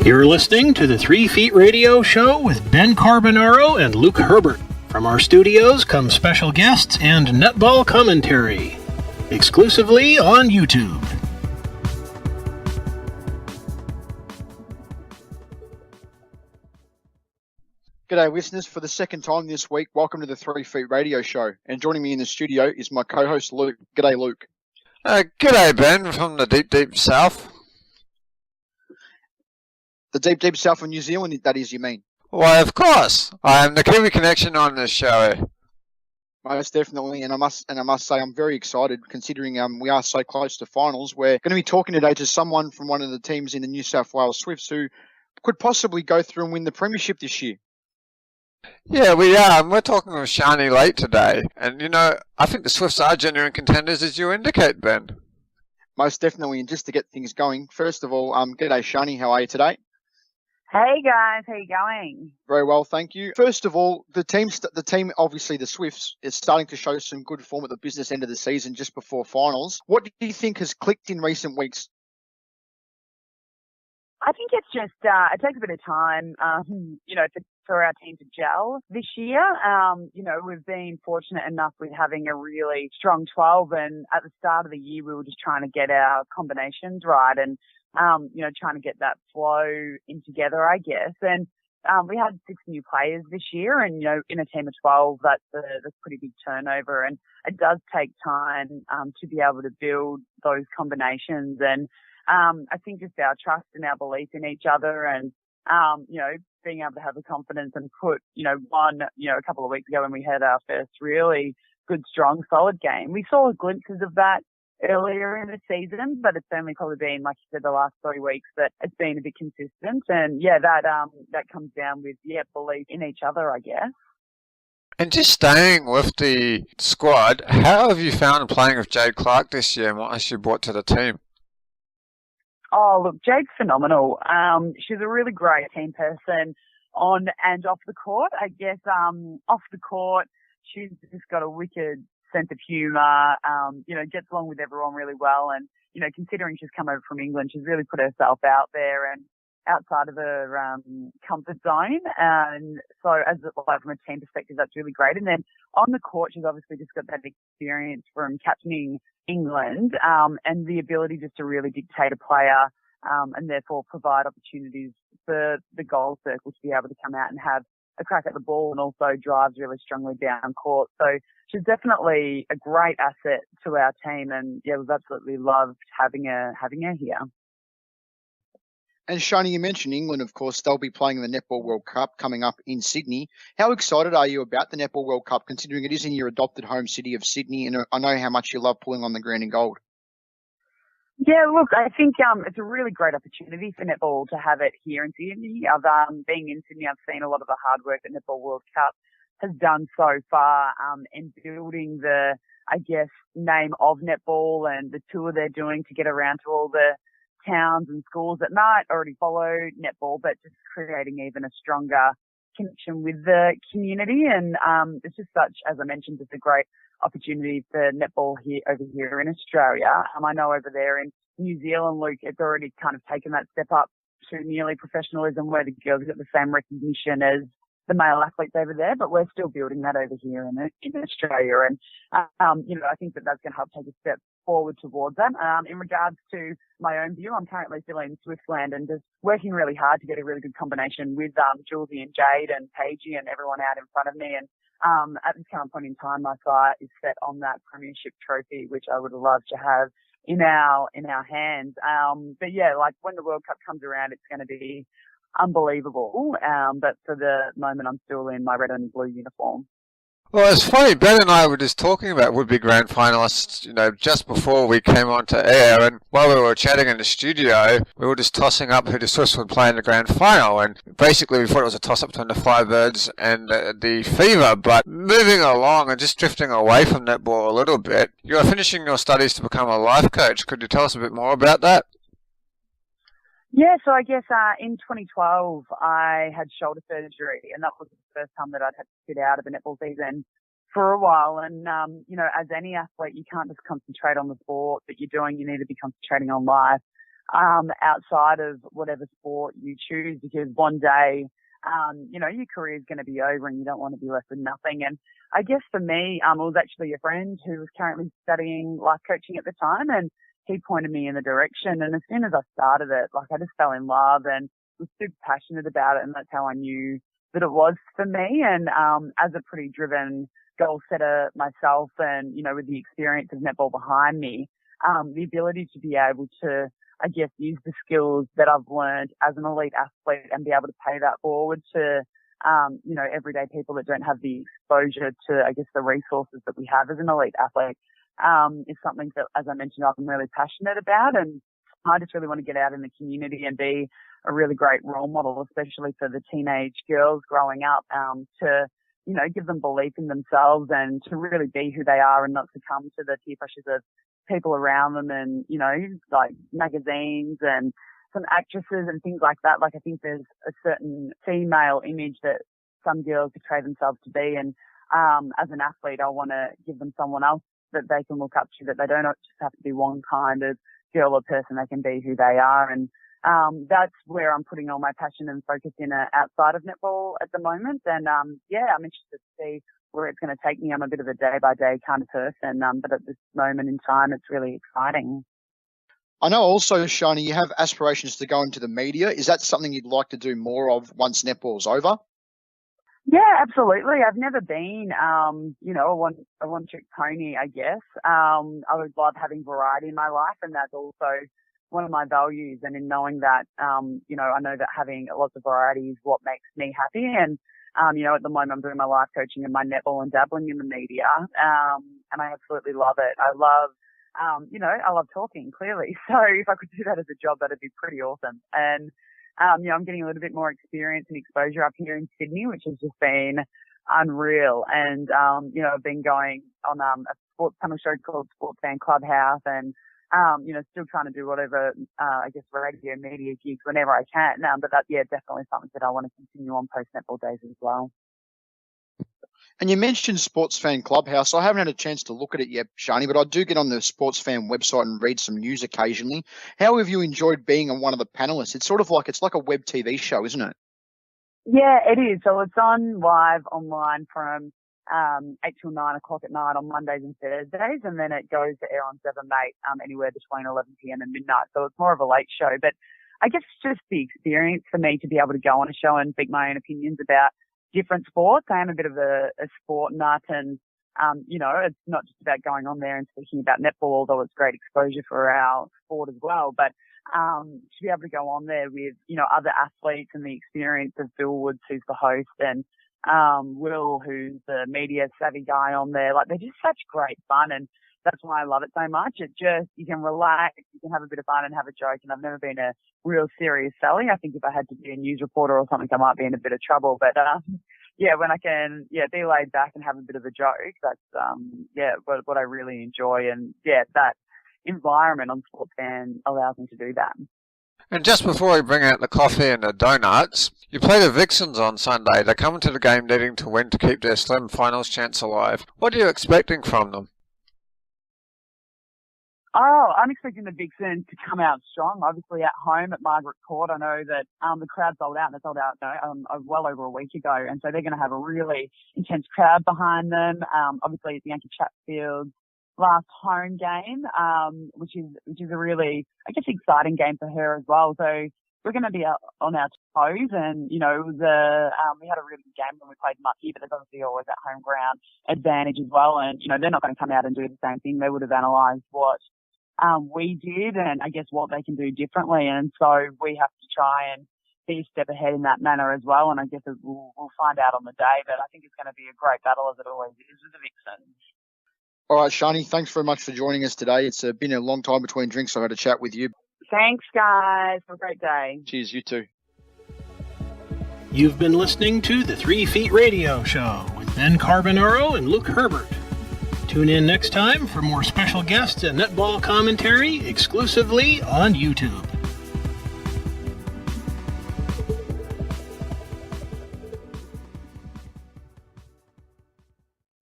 You're listening to the 3 Feet Radio Show with Ben Carbonaro and Luke Herbert. From our studios come special guests and netball commentary, exclusively on YouTube. G'day listeners, for the second time this week, welcome to the 3 Feet Radio Show. And joining me in the studio is my co-host Luke. G'day Luke. G'day Ben from the deep south. The deep south of New Zealand, that is, you mean? Why, of course. I am the Kiwi connection on this show. Most definitely, and I must say I'm very excited considering we are so close to finals. We're going to be talking today to someone from one of the teams in the New South Wales Swifts who could possibly go through and win the premiership this year. Yeah, we are, and we're talking with Sharni Layton today. And, you know, I think the Swifts are genuine contenders, as you indicate, Ben. Most definitely, and just to get things going, first of all, g'day Sharni, how are you today? Hey guys, how you going? Very well, thank you. First of all, the team, obviously the Swifts, is starting to show some good form at the business end of the season just before finals. What do you think has clicked in recent weeks? I think it's just, it takes a bit of time, for our team to gel this year. We've been fortunate enough with having a really strong 12, and at the start of the year, we were just trying to get our combinations right and, trying to get that flow in together, I guess. And, we had 6 new players this year, and, in a team of 12, that's a pretty big turnover, and it does take time, to be able to build those combinations. And, I think just our trust and our belief in each other and, being able to have the confidence and put, a couple of weeks ago when we had our first really good, strong, solid game, we saw glimpses of that earlier in the season, but it's only probably been, like you said, the last 3 weeks that it's been a bit consistent. And yeah, that comes down with, belief in each other, I guess. And just staying with the squad, how have you found playing with Jade Clark this year and what has she brought to the team? Oh, look, Jade's phenomenal. She's a really great team person on and off the court. I guess off the court, she's just got a wicked sense of humour, gets along with everyone really well. And, considering she's come over from England, she's really put herself out there and outside of her comfort zone. And so from a team perspective, that's really great. And then on the court, she's obviously just got that experience from captaining England, and the ability just to really dictate a player, and therefore provide opportunities for the goal circle to be able to come out and have a crack at the ball, and also drives really strongly down court. So she's definitely a great asset to our team, and we've absolutely loved having her here. And Sharni, you mentioned England, of course. They'll be playing the Netball World Cup coming up in Sydney. How excited are you about the Netball World Cup, considering it is in your adopted home city of Sydney, and I know how much you love pulling on the green and gold? Yeah, look, I think it's a really great opportunity for netball to have it here in Sydney. Being in Sydney, I've seen a lot of the hard work that Netball World Cup has done so far, in building the, I guess, name of netball and the tour they're doing to get around to all the towns and schools that might already follow netball, but just creating even a stronger connection with the community. And it's just such, as I mentioned, it's a great opportunity for netball over here in Australia. I know over there in New Zealand, Luke, it's already kind of taken that step up to nearly professionalism, where the girls get the same recognition as the male athletes over there, but we're still building that over here in Australia. And, I think that's going to help take a step forward towards that. In regards to my own view, I'm currently still in Swiftland and just working really hard to get a really good combination with Julesy and Jade and Paigey and everyone out in front of me. And at this current point in time, my sight is set on that premiership trophy, which I would love to have in our hands. But yeah, like when the World Cup comes around, it's going to be unbelievable. But for the moment, I'm still in my red and blue uniform. Well, it's funny, Ben and I were just talking about would-be grand finalists, just before we came on to air, and while we were chatting in the studio, we were just tossing up who the Swifts would play in the grand final, and basically we thought it was a toss-up between the Firebirds and the Fever. But moving along and just drifting away from netball a little bit, you are finishing your studies to become a life coach. Could you tell us a bit more about that? Yeah, so I guess in 2012 I had shoulder surgery, and that was the first time that I'd had to sit out of the netball season for a while. And, as any athlete, you can't just concentrate on the sport that you're doing. You need to be concentrating on life. outside of whatever sport you choose, because one day, your career is going to be over and you don't want to be left with nothing. And I guess for me, it was actually a friend who was currently studying life coaching at the time, and he pointed me in the direction. And as soon as I started it, I just fell in love and was super passionate about it. And that's how I knew that it was for me. And as a pretty driven goal setter myself, and, with the experience of netball behind me, the ability to be able to, I guess, use the skills that I've learned as an elite athlete and be able to pay that forward to, everyday people that don't have the exposure to, I guess, the resources that we have as an elite athlete, is something that, as I mentioned, I'm really passionate about. And I just really want to get out in the community and be a really great role model, especially for the teenage girls growing up, to, give them belief in themselves and to really be who they are and not succumb to the peer pressures of people around them and, like magazines and some actresses and things like that. I think there's a certain female image that some girls portray themselves to be. And as an athlete, I want to give them someone else that they can look up to, that they don't just have to be one kind of girl or person. They can be who they are. And that's where I'm putting all my passion and focus in outside of netball at the moment. And I'm interested to see where it's going to take me. I'm a bit of a day-by-day kind of person, but at this moment in time, it's really exciting. I know also, Sharni, you have aspirations to go into the media. Is that something you'd like to do more of once netball's over? Yeah, absolutely. I've never been, a one-trick pony, I guess. I would love having variety in my life, and that's also one of my values. And in knowing that, I know that having lots of variety is what makes me happy. And at the moment I'm doing my life coaching and my netball and dabbling in the media. And I absolutely love it. I love, I love talking, clearly. So if I could do that as a job, that'd be pretty awesome. And, I'm getting a little bit more experience and exposure up here in Sydney, which has just been unreal. And, I've been going on, a sports panel show called Sports Fan Clubhouse and, still trying to do whatever, radio media gigs whenever I can. But that, definitely something that I want to continue on post-netball days as well. And you mentioned Sports Fan Clubhouse. I haven't had a chance to look at it yet, Sharni, but I do get on the Sports Fan website and read some news occasionally. How have you enjoyed being on one of the panelists? It's sort of like, it's like a web TV show, isn't it? Yeah, it is. So it's on live online from 8 till 9 o'clock at night on Mondays and Thursdays, and then it goes to air on 7 Mate anywhere between 11 p.m. and midnight. So it's more of a late show. But I guess it's just the experience for me to be able to go on a show and speak my own opinions about different sports. I am a bit of a sport nut, and it's not just about going on there and speaking about netball, although it's great exposure for our sport as well. But to be able to go on there with other athletes and the experience of Bill Woods, who's the host, and Will, who's the media savvy guy on there, they're just such great fun, and that's why I love it so much. It just, you can relax, you can have a bit of fun and have a joke. And I've never been a real serious Sally. I think if I had to be a news reporter or something, I might be in a bit of trouble. But, when I can, be laid back and have a bit of a joke, that's, what I really enjoy. And that environment on Sports Fan allows me to do that. And just before we bring out the coffee and the donuts, you play the Vixens on Sunday. They come into the game needing to win to keep their slim finals chance alive. What are you expecting from them? Oh, I'm expecting the Vixens to come out strong. Obviously, at home at Margaret Court, I know that the crowd sold out, and they sold out well over a week ago, and so they're going to have a really intense crowd behind them. Obviously, it's Yankee Chatfield's last home game, which is a really, I guess, exciting game for her as well. So we're going to be on our toes, and we had a really good game when we played them up here, but there's obviously always that home ground advantage as well, and they're not going to come out and do the same thing. They would have analysed what we did, and I guess what they can do differently. And so we have to try and be a step ahead in that manner as well. And I guess we'll find out on the day, but I think it's going to be a great battle, as it always is with the Vixens. All right, Sharni, thanks very much for joining us today. It's been a long time between drinks, so I had a chat with you. Thanks, guys. Have a great day. Cheers, you too. You've been listening to the 3 Feet Radio Show with Ben Carbonaro and Luke Herbert. Tune in next time for more special guests and netball commentary exclusively on YouTube.